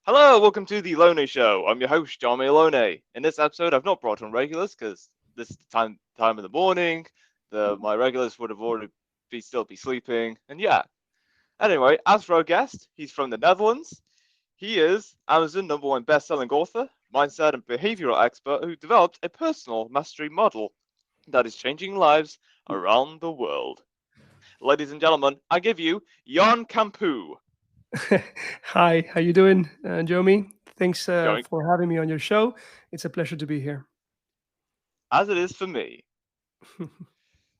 Hello, welcome to the Loney Show. I'm your host, John Maloney. In this episode, I've not brought on regulars because this is the time of the morning. My regulars would have already still be sleeping, and yeah. Anyway, as for our guest, he's from the Netherlands. He is Amazon #1 best-selling author, mindset and behavioral expert who developed a personal mastery model that is changing lives around the world. Ladies and gentlemen, I give you Jan Kampu. Hi, how you doing, Jomi? Thanks Going for having me on your show. It's a pleasure to be here. as it is for me.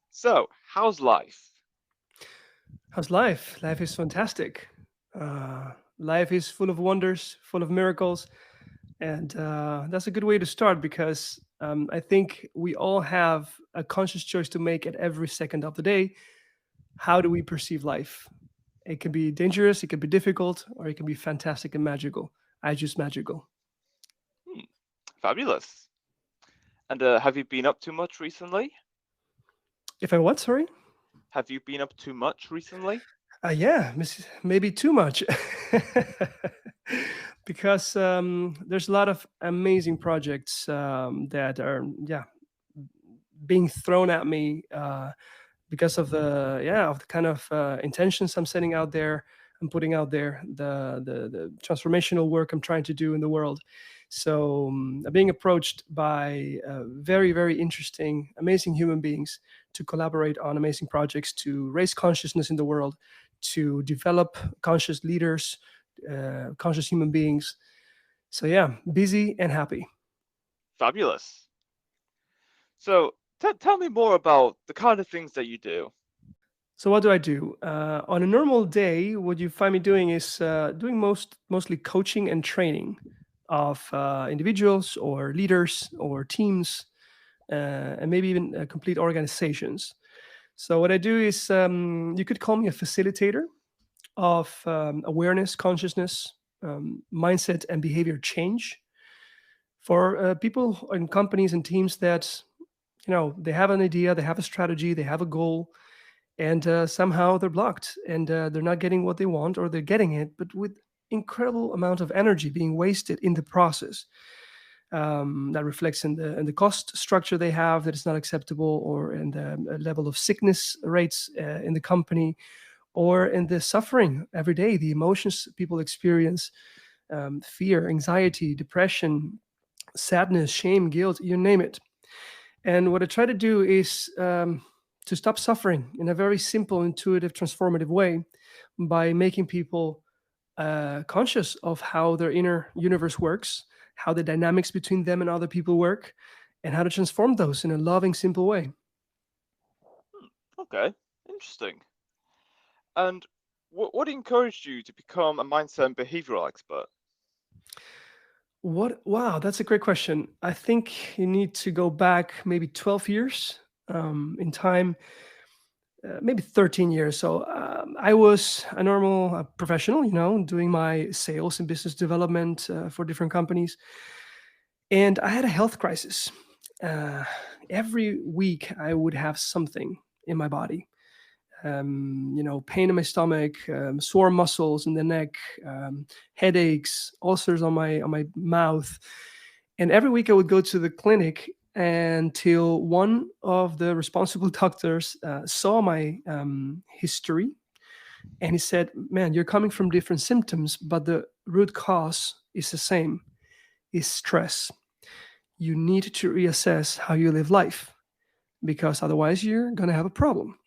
So, how's life? How's life? Life is fantastic. Life is full of wonders, full of miracles, and that's a good way to start because I think we all have a conscious choice to make at every second of the day. How do we perceive life? It can be dangerous, it can be difficult, or it can be fantastic and magical. I choose magical. Hmm, fabulous. And have you been up too much recently? If I what? Sorry. Have you been up too much recently? Yeah, maybe too much. Because there's a lot of amazing projects that are, yeah, being thrown at me because of the kind of intentions I'm setting out there. I'm putting out there the transformational work I'm trying to do in the world. So I'm being approached by very, very interesting, amazing human beings to collaborate on amazing projects to raise consciousness in the world, to develop conscious leaders, conscious human beings. So yeah, busy and happy. Fabulous. So, tell me more about the kind of things that you do. So what do I do on a normal day? What you find me doing is doing mostly coaching and training of individuals or leaders or teams, and maybe even complete organizations. So what I do is you could call me a facilitator of awareness, consciousness, mindset, and behavior change for people and companies and teams that they have an idea, they have a strategy, they have a goal, and somehow they're blocked and they're not getting what they want, or they're getting it but with incredible amount of energy being wasted in the process. That reflects in the cost structure they have that is not acceptable, or in the level of sickness rates in the company, or in the suffering every day, the emotions people experience, fear, anxiety, depression, sadness, shame, guilt, you name it. And what I try to do is to stop suffering in a very simple, intuitive, transformative way by making people conscious of how their inner universe works, how the dynamics between them and other people work, and how to transform those in a loving, simple way. Hmm, okay, interesting. And what encouraged you to become a mindset and behavioral expert? What? Wow, that's a great question. I think you need to go back maybe 12 years in time, maybe 13 years. So I was a normal professional, doing my sales and business development for different companies. And I had a health crisis. Uh, every week, I would have something in my body. Pain in my stomach, sore muscles in the neck, headaches, ulcers on my mouth, and every week I would go to the clinic until one of the responsible doctors saw my history, and he said, "Man, you're coming from different symptoms, but the root cause is the same: is stress. You need to reassess how you live life because otherwise you're gonna have a problem."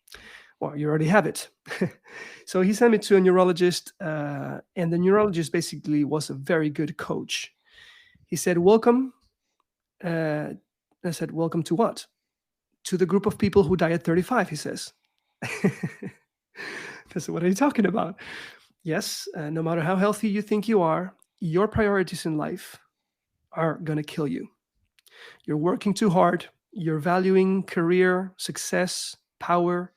Well, you already have it. So he sent me to a neurologist, and the neurologist basically was a very good coach. He said, "Welcome." Uh, I said, "Welcome to what?" "To the group of people who die at 35," he says. I said, "What are you talking about?" "Yes, no matter how healthy you think you are, your priorities in life are going to kill you. You're working too hard. You're valuing career, success, power,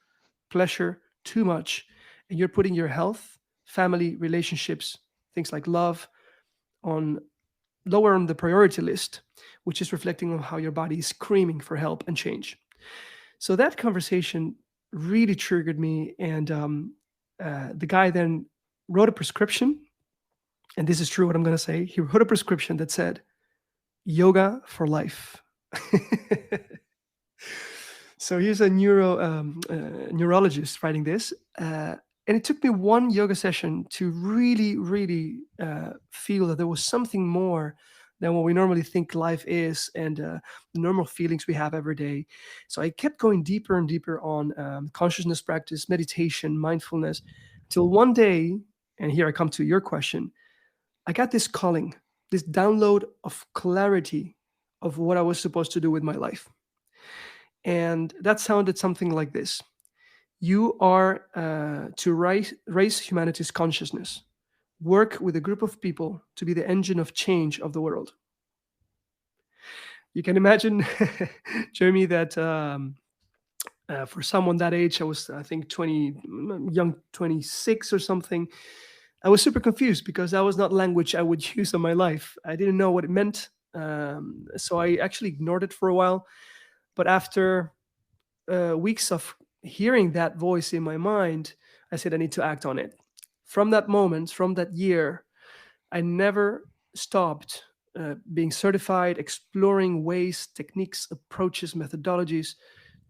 pleasure too much. And you're putting your health, family, relationships, things like love, on lower on the priority list, which is reflecting on how your body is screaming for help and change." So that conversation really triggered me. And the guy then wrote a prescription And this is true what I'm going to say. He wrote a prescription that said, yoga for life. So here's a neurologist writing this. And it took me one yoga session to really, really feel that there was something more than what we normally think life is, and the normal feelings we have every day. So I kept going deeper and deeper on consciousness practice, meditation, mindfulness, till one day, and here I come to your question, I got this calling, this download of clarity of what I was supposed to do with my life. And that sounded something like this: you are to raise humanity's consciousness, work with a group of people to be the engine of change of the world. You can imagine, Jeremy, that for someone that age, I was, I think, 20, young 26 or something, I was super confused because that was not language I would use in my life. I didn't know what it meant. So I actually ignored it for a while. But after weeks of hearing that voice in my mind, I said, I need to act on it. From that moment, from that year, I never stopped being certified, exploring ways, techniques, approaches, methodologies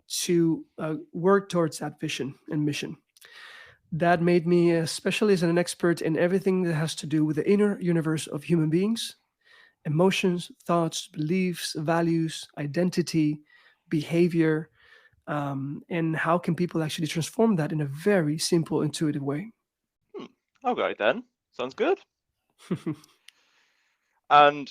to work towards that vision and mission. That made me a specialist and an expert in everything that has to do with the inner universe of human beings: emotions, thoughts, beliefs, values, identity, behavior, and how can people actually transform that in a very simple, intuitive way. Hmm. Okay, then. Sounds good. And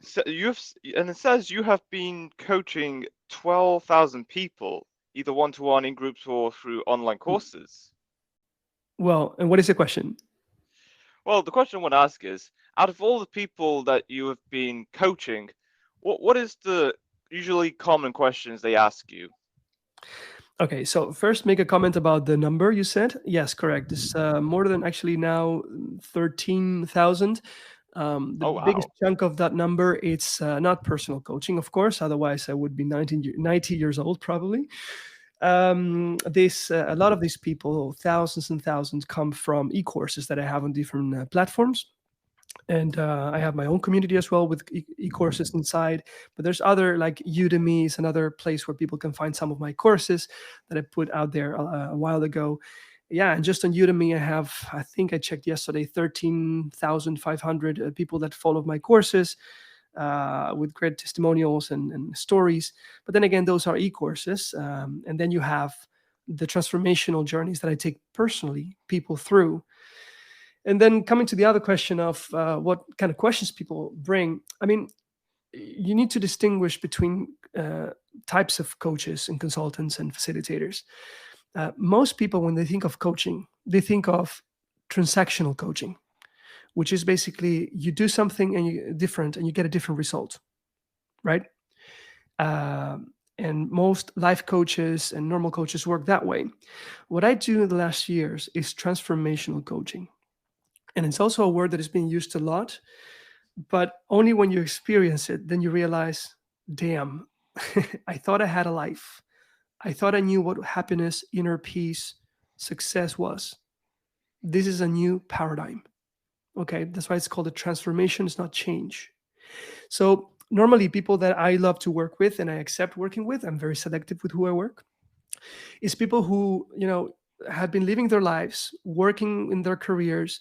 so and it says you have been coaching 12,000 people, either one-to-one in groups or through online courses. Well, and what is the question? Well, the question I want to ask is, out of all the people that you have been coaching, what is the usually common questions they ask you? Okay, so first make a comment about the number you said. Yes, correct. It's more than actually now 13,000. The Oh, biggest wow. chunk of that number, it's not personal coaching, of course. Otherwise, I would be 90 years old probably. This A lot of these people, thousands and thousands, come from e-courses that I have on different platforms. And I have my own community as well with e-courses inside. But there's other, like Udemy is another place where people can find some of my courses that I put out there a while ago. Yeah, and just on Udemy, I have, I think I checked yesterday, 13,500 people that follow my courses with great testimonials and stories. But then again, those are e-courses. And then you have the transformational journeys that I take personally people through. And then coming to the other question of what kind of questions people bring, I mean, you need to distinguish between types of coaches and consultants and facilitators. Most people, when they think of coaching, they think of transactional coaching, which is basically you do something and different and you get a different result, right? And most life coaches and normal coaches work that way. What I do in the last years is transformational coaching. And it's also a word that is being used a lot, but only when you experience it, then you realize, damn, I thought I had a life. I thought I knew what happiness, inner peace, success was. This is a new paradigm. Okay, that's why it's called a transformation. It's not change. So normally people that I love to work with and I accept working with, I'm very selective with who I work, is people who, have been living their lives, working in their careers,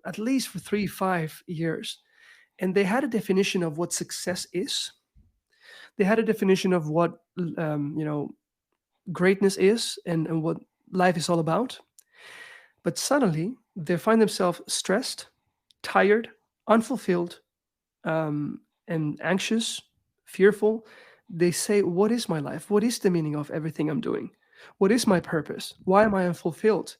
at least for 3 5 years, and they had a definition of what success is. They had a definition of what greatness is, and what life is all about. But suddenly they find themselves stressed, tired, unfulfilled, and anxious, fearful. They say, what is my life? What is the meaning of everything I'm doing? What is my purpose? Why am I unfulfilled?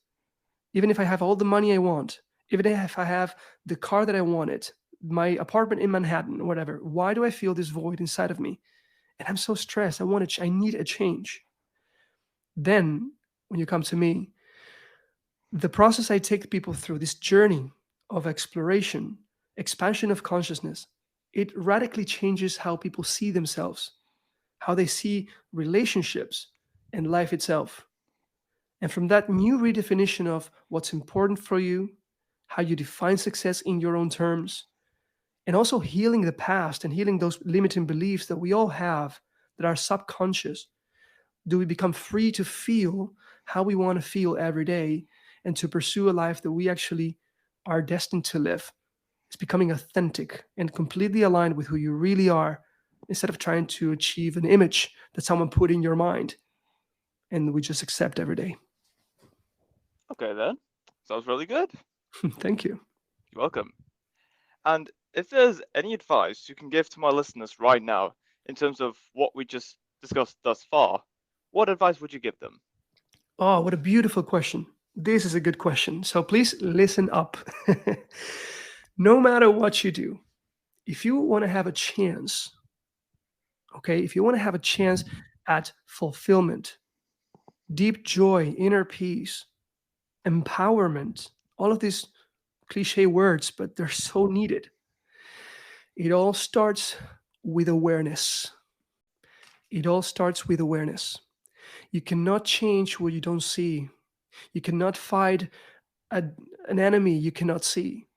Even if I have all the money I want, even if I have the car that I wanted, my apartment in Manhattan, whatever, why do I feel this void inside of me? And I'm so stressed. I need a change. Then, when you come to me, the process I take people through, this journey of exploration, expansion of consciousness, it radically changes how people see themselves, how they see relationships and life itself. And from that new redefinition of what's important for you, how you define success in your own terms, and also healing the past and healing those limiting beliefs that we all have that are subconscious. Do we become free to feel how we want to feel every day and to pursue a life that we actually are destined to live? It's becoming authentic and completely aligned with who you really are instead of trying to achieve an image that someone put in your mind and we just accept every day. Okay then. Sounds really good. Thank you. You're welcome. And if there's any advice you can give to my listeners right now in terms of what we just discussed thus far, what advice would you give them? Oh, what a beautiful question. This is a good question. So please listen up. No matter what you do, if you want to have a chance, okay, if you want to have a chance at fulfillment, deep joy, inner peace, empowerment, all of these cliche words, but they're so needed. It all starts with awareness. It all starts with awareness. You cannot change what you don't see. You cannot fight a, an enemy you cannot see,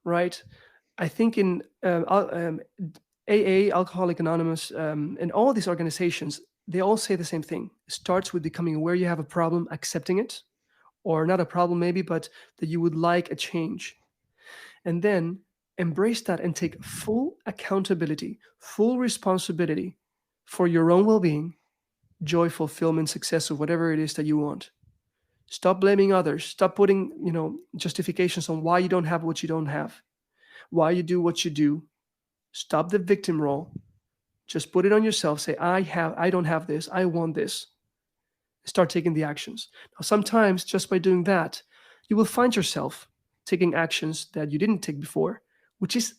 right? I think in AA, Alcoholic Anonymous, and all these organizations, they all say the same thing. It starts with becoming aware you have a problem, accepting it, or not a problem maybe, but that you would like a change. And then embrace that and take full accountability, full responsibility for your own well being, joy, fulfillment, success, or whatever it is that you want. Stop blaming others. Stop putting, justifications on why you don't have what you don't have, why you do what you do. Stop the victim role. Just put it on yourself. Say, I don't have this. I want this. Start taking the actions. Now, sometimes just by doing that, you will find yourself taking actions that you didn't take before, which is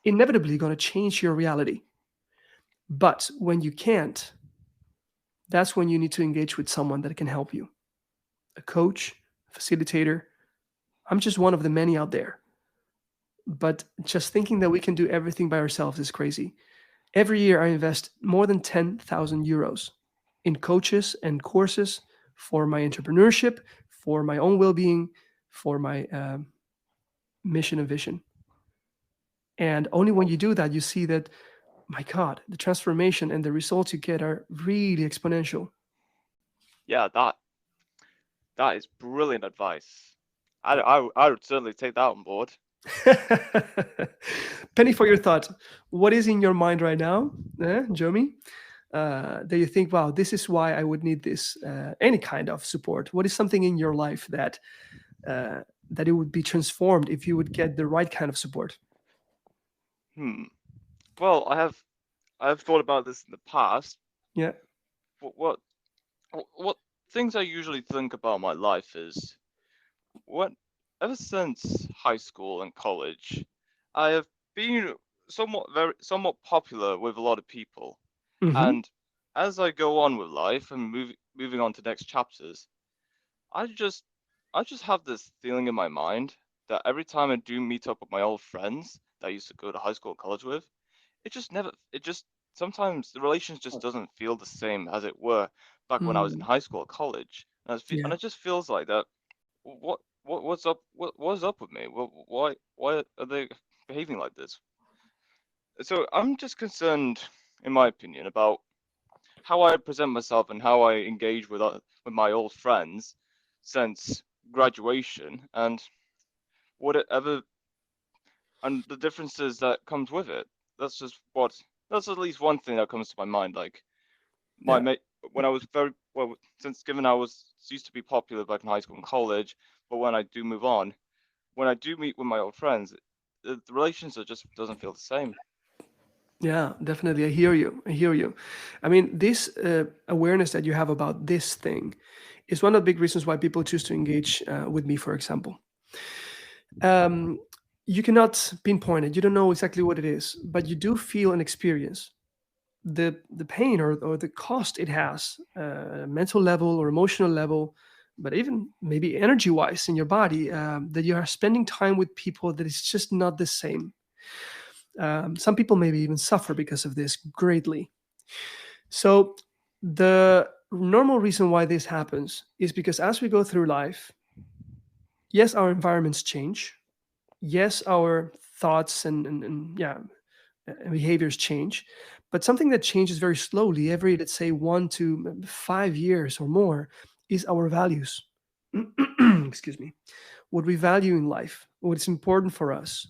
inevitably going to change your reality. But when you can't, that's when you need to engage with someone that can help you, a coach, a facilitator. I'm just one of the many out there. But just thinking that we can do everything by ourselves is crazy. Every year, I invest more than 10,000 euros in coaches and courses for my entrepreneurship, for my own well being, for my mission and vision. And only when you do that, you see that, my God, the transformation and the results you get are really exponential. Yeah, that is brilliant advice. I would certainly take that on board. Penny, for your thought, what is in your mind right now, Jomi? That you think, wow, this is why I would need this, any kind of support? What is something in your life that it would be transformed if you would get the right kind of support? Hmm. Well, I have thought about this in the past. Yeah. What what what things I usually think about my life is what ever since high school and college, I have been somewhat popular with a lot of people. Mm-hmm. And as I go on with life and moving on to next chapters, I just I just have this feeling in my mind that every time I do meet up with my old friends that I used to go to high school and college with, it just sometimes the relations just doesn't feel the same as it were back when I was in Mm, high school or college. And yeah. it just feels like that. What's up? What's up with me? Why are they behaving like this? So I'm just concerned, in my opinion, about how I present myself and how I engage with my old friends since graduation, and whatever and the differences that comes with it. That's just what that's at least one thing that comes to my mind. Like my Yeah. mate, when I was very well, since given I was used to be popular back in high school and college, but when I do move on, when I do meet with my old friends, the relations are just doesn't feel the same. Yeah, definitely. I hear you. I hear you. I mean, this awareness that you have about this thing is one of the big reasons why people choose to engage with me, for example. Um, you cannot pinpoint it. You don't know exactly what it is, but you do feel and experience the pain or the cost it has, mental level or emotional level, but even maybe energy wise in your body, that you are spending time with people that is just not the same. Some people maybe even suffer because of this greatly. So, the normal reason why this happens is because as we go through life, Yes, our environments change. Yes, our thoughts and yeah, behaviors change, but something that changes very slowly every, let's say, 1 to 5 years or more is our values. Excuse me. What we value in life, what's important for us.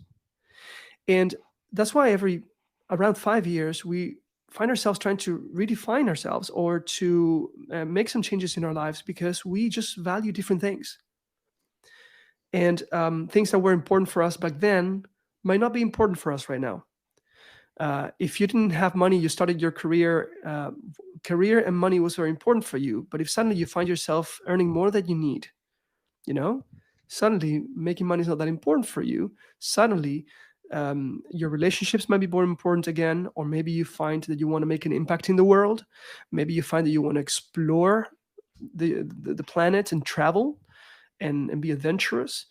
And that's why every around 5 years, we find ourselves trying to redefine ourselves or to make some changes in our lives because we just value different things. And things that were important for us back then might not be important for us right now. If you didn't have money, you started your career, career and money was very important for you. But if suddenly you find yourself earning more than you need, you know, suddenly making money is not that important for you. Suddenly, your relationships might be more important again, or maybe you find that you want to make an impact in the world. Maybe you find that you want to explore the planet and travel and be adventurous.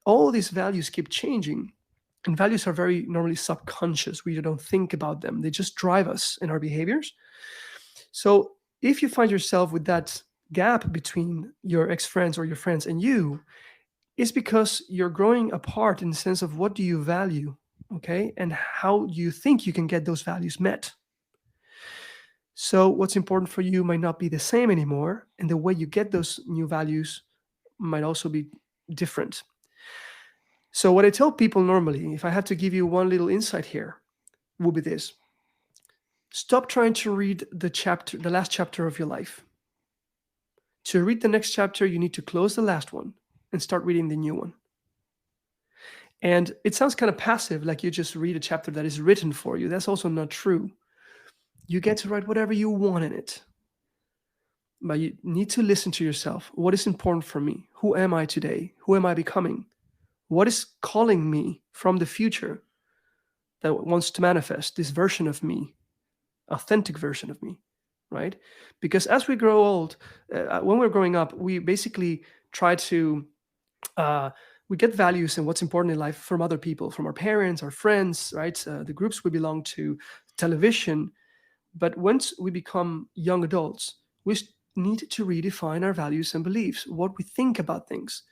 All these values keep changing, and values are very normally subconscious. We don't think about them, they just drive us in our behaviors. So if you find yourself with that gap between your ex-friends or your friends and you, it's because you're growing apart in the sense of what do you value, okay, and how do you think you can get those values met. So what's important for you might not be the same anymore, and the way you get those new values might also be different. So, what I tell people normally, if I had to give you one little insight here, would be this: stop trying to read the last chapter of your life. To read the next chapter, you need to close the last one and start reading the new one. And it sounds kind of passive, like you just read a chapter that is written for you. That's also not true. You get to write whatever you want in it. But you need to listen to yourself. What is important for me? Who am I today? Who am I becoming? What is calling me from the future that wants to manifest this version of me, authentic version of me, right? Because as we grow old, when we're growing up, we basically try to uh, we get values and what's important in life from other people, from our parents, our friends, right? The groups we belong to, television. But once we become young adults, we need to redefine our values and beliefs, what we think about things,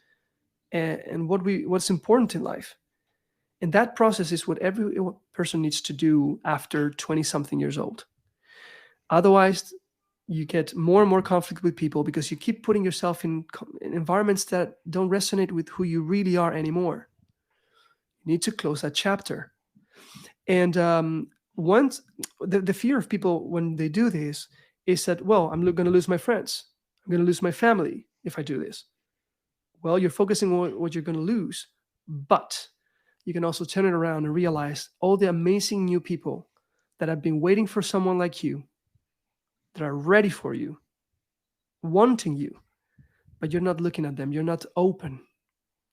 and what's important in life. And that process is what every person needs to do after 20 something years old. Otherwise, you get more and more conflict with people because you keep putting yourself in environments that don't resonate with who you really are anymore. You need to close that chapter. And once the fear of people when they do this is that, well, I'm going to lose my friends. I'm going to lose my family if I do this. Well, you're focusing on what you're going to lose. But you can also turn it around and realize all the amazing new people that have been waiting for someone like you, that are ready for you, wanting you, but you're not looking at them. You're not open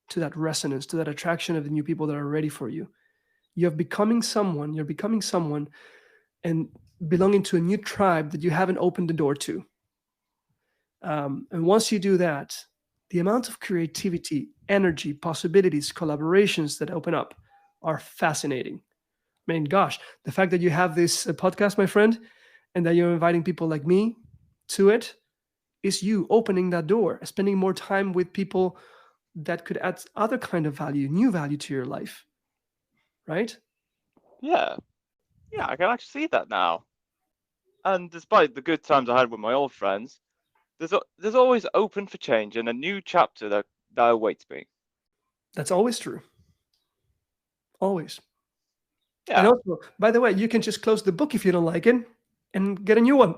to that resonance, to that attraction of the new people that are ready for you. You're becoming someone and belonging to a new tribe that you haven't opened the door to. And once you do that, the amount of creativity, energy, possibilities, collaborations that open up are fascinating. I mean, gosh, the fact that you have this podcast, my friend, and that you're inviting people like me to it is you opening that door, spending more time with people that could add other kind of value, new value to your life, right? Yeah, yeah, I can actually see that now. And despite the good times I had with my old friends, there's always open for change and a new chapter that awaits me. That's always true. Always. And Yeah. also, by the way, you can just close the book if you don't like it and get a new one.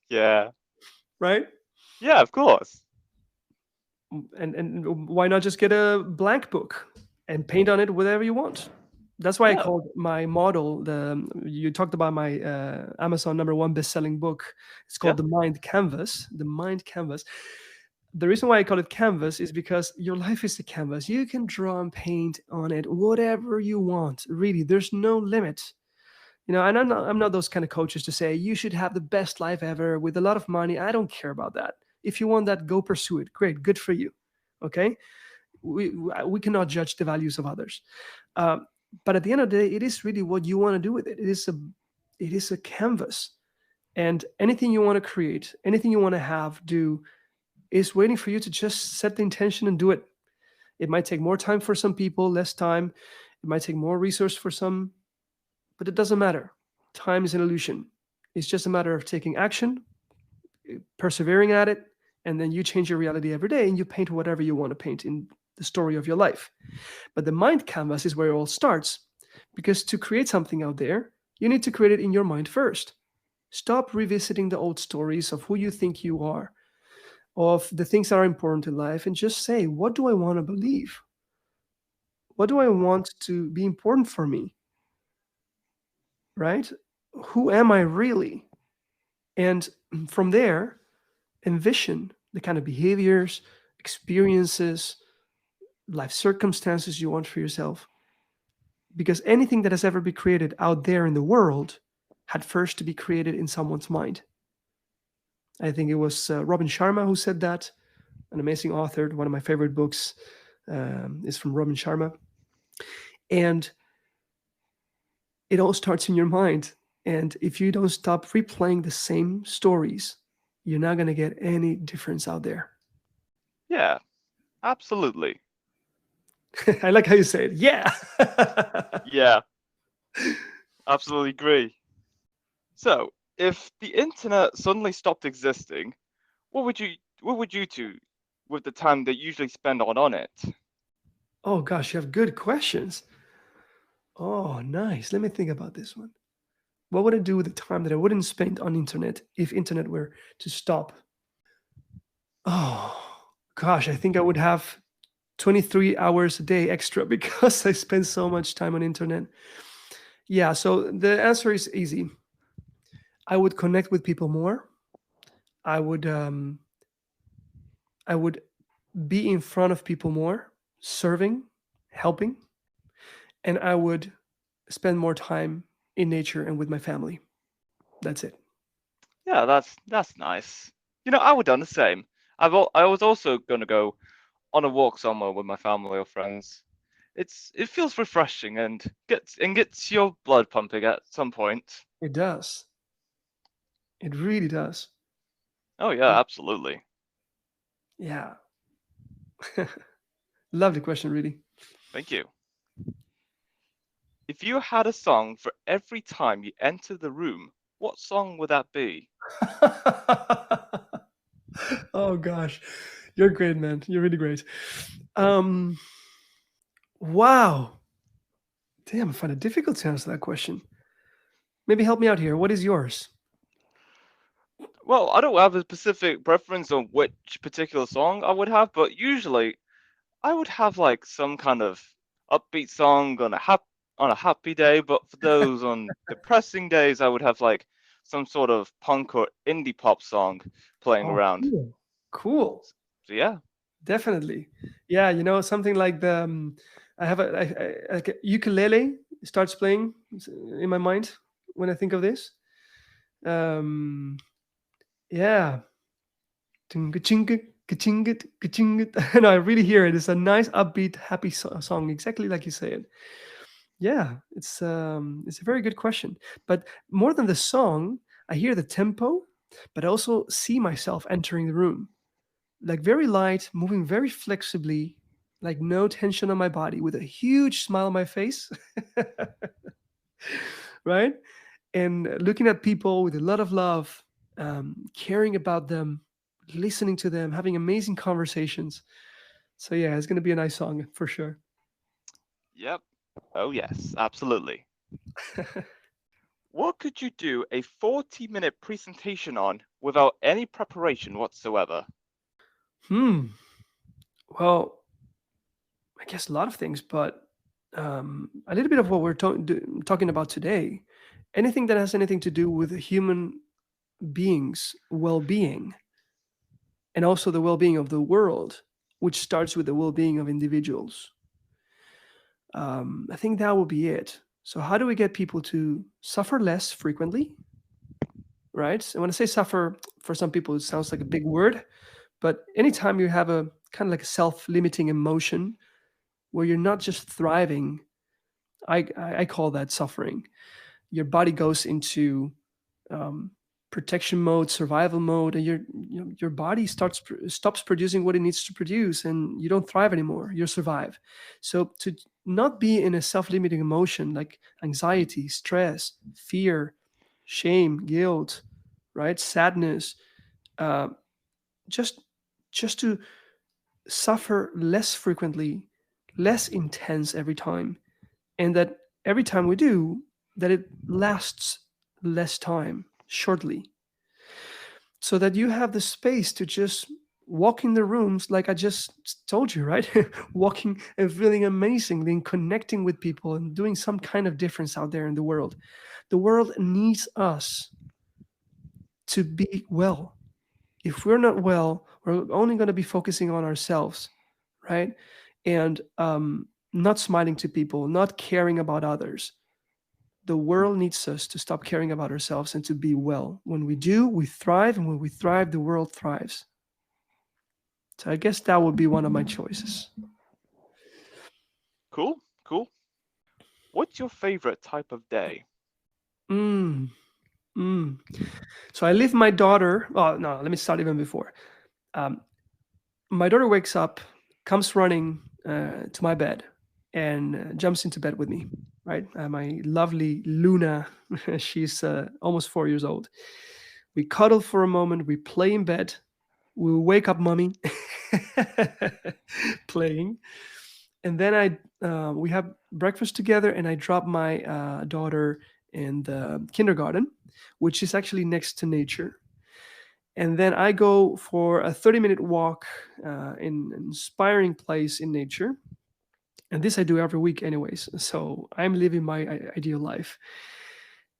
Yeah. Right? Yeah, of course. And why not just get a blank book and paint on it whatever you want? That's why I Yeah. called my model the you talked about my Amazon #1 best-selling book. It's Yeah. called The Mind Canvas. The Mind Canvas. The reason why I call it canvas is because your life is a canvas. You can draw and paint on it whatever you want. Really, there's no limit. And I'm not those kind of coaches to say you should have the best life ever with a lot of money. I don't care about that. If you want that, go pursue it. Great, good for you. Okay, we cannot judge the values of others, um, but at the end of the day, it is really what you want to do with it. It is a canvas, and anything you want to create, anything you want to have, do, is waiting for you to just set the intention and do it. It might take more time for some people, less time. It might take more resource for some, but it doesn't matter. Time is an illusion. It's just a matter of taking action, persevering at it, and then you change your reality every day and you paint whatever you want to paint in the story of your life. But the mind canvas is where it all starts, because to create something out there, you need to create it in your mind first. Stop revisiting the old stories of who you think you are, of the things that are important in life, and just say, what do I want to believe? What do I want to be important for me? Right? Who am I really? And from there, envision the kind of behaviors, experiences, life circumstances you want for yourself. Because anything that has ever been created out there in the world had first to be created in someone's mind. I think it was Robin Sharma who said that, an amazing author. One of my favorite books is from Robin Sharma. And it all starts in your mind. And if you don't stop replaying the same stories, you're not going to get any difference out there. Yeah, absolutely. I like how you say it. Yeah. Yeah, absolutely agree. So, if the internet suddenly stopped existing, what would you do with the time that you usually spend on it? Oh, gosh, you have good questions. Oh, nice. Let me think about this one. What would I do with the time that I wouldn't spend on internet if internet were to stop? Oh, gosh, I think I would have 23 hours a day extra because I spend so much time on internet. Yeah, so the answer is easy. I would connect with people more. I would I would be in front of people more, serving, helping, and I would spend more time in nature and with my family. That's it. Yeah, that's nice. I would done the same. I was also gonna go on a walk somewhere with my family or friends. It feels refreshing and gets your blood pumping at some point. It does. It really does. Oh yeah, absolutely. Yeah. Lovely question, really. Thank you. If you had a song for every time you enter the room, what song would that be? Oh gosh. You're great, man. You're really great. Um wow. Damn, I find it difficult to answer that question. Maybe help me out here. What is yours? Well, I don't have a specific preference on which particular song I would have, but usually I would have like some kind of upbeat song on a happy day, but for those on depressing days, I would have like some sort of punk or indie pop song playing Oh, around. cool. Cool. So yeah, Definitely. Yeah, something like the I have like a ukulele starts playing in my mind when I think of this. Um yeah. Tunga-chinga, ka-chinga, ka-chinga. No, I really hear it. It's a nice, upbeat, happy song, exactly like you say it. Yeah, it's a very good question. But more than the song, I hear the tempo, but I also see myself entering the room, like very light, moving very flexibly, like no tension on my body, with a huge smile on my face, right? And looking at people with a lot of love, caring about them, listening to them, having amazing conversations. So yeah, it's gonna be a nice song for sure. yep. Oh yes, absolutely. What could you do a 40-minute presentation on without any preparation whatsoever? Hmm. Well, I guess a lot of things, but a little bit of what we're talking about today. Anything that has anything to do with a human being's well-being, and also the well-being of the world, which starts with the well-being of individuals. I think that will be it. So, how do we get people to suffer less frequently? Right. And when I say suffer, for some people, it sounds like a big word, but anytime you have a kind of like a self-limiting emotion where you're not just thriving, I call that suffering. Your body goes into um, protection mode, survival mode, and your body stops producing what it needs to produce, and you don't thrive anymore. You survive. So to not be in a self-limiting emotion like anxiety, stress, fear, shame, guilt, right, sadness, uh, just just to suffer less frequently, less intense every time, and that every time we do, that it lasts less time, shortly, so that you have the space to just walk in the rooms like I just told you, right? Walking and feeling amazingly and connecting with people and doing some kind of difference out there in the world. The world needs us to be well. If we're not well, we're only going to be focusing on ourselves, right? And not smiling to people, not caring about others. The world needs us to stop caring about ourselves and to be well. When we do, we thrive, and when we thrive, the world thrives. So I guess that would be one of my choices. Cool, cool. What's your favorite type of day? Mm, mm. So I leave my daughter. Oh no, let me start even before. Um, my daughter wakes up, comes running to my bed, and jumps into bed with me. Right, my lovely Luna. She's almost 4 years old. We cuddle for a moment. We play in bed. We wake up, mommy, playing, and then we have breakfast together, and I drop my daughter in the kindergarten, which is actually next to nature. And then I go for a 30-minute walk in an inspiring place in nature. And this I do every week, anyways. So I'm living my ideal life.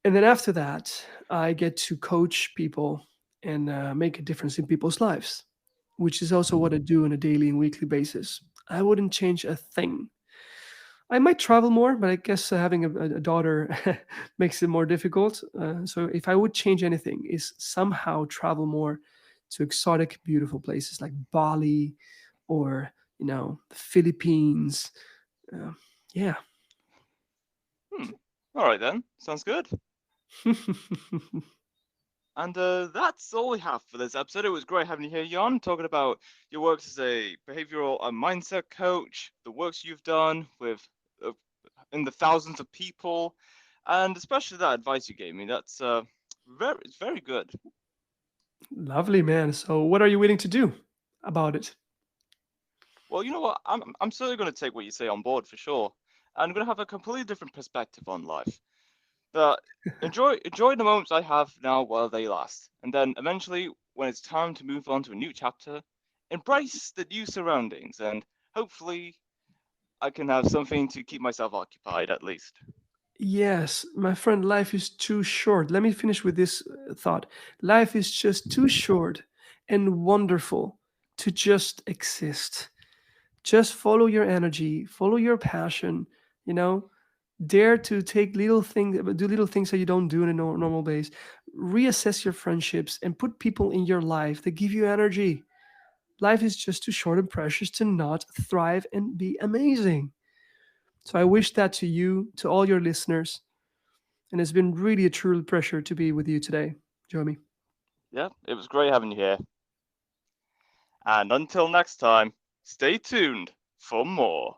And then after that, I get to coach people and make a difference in people's lives, which is also what I do on a daily and weekly basis. I wouldn't change a thing. I might travel more, but I guess having a daughter makes it more difficult. So if I would change anything, is somehow travel more to exotic, beautiful places like Bali or the Philippines. Uh, yeah. Hmm. All right then. Sounds good. And that's all we have for this episode. It was great having you here, Jan, talking about your works as a behavioral and mindset coach, the works you've done with uh, in the thousands of people, and especially that advice you gave me. That's it's very good. Lovely, man. So what are you willing to do about it? Well, you know what? I'm certainly going to take what you say on board for sure. I'm going to have a completely different perspective on life. That enjoy the moments I have now while they last, and then eventually, when it's time to move on to a new chapter, embrace the new surroundings, and hopefully, I can have something to keep myself occupied at least. Yes, my friend, life is too short. Let me finish with this thought. Life is just too short and wonderful to just exist. Just follow your energy, follow your passion, you know, dare to take little things, do little things that you don't do in a normal base. Reassess your friendships and put people in your life that give you energy. Life is just too short and precious to not thrive and be amazing. So I wish that to you, to all your listeners. And it's been really a true pleasure to be with you today, Jeremy. Yeah, it was great having you here. And until next time, stay tuned for more.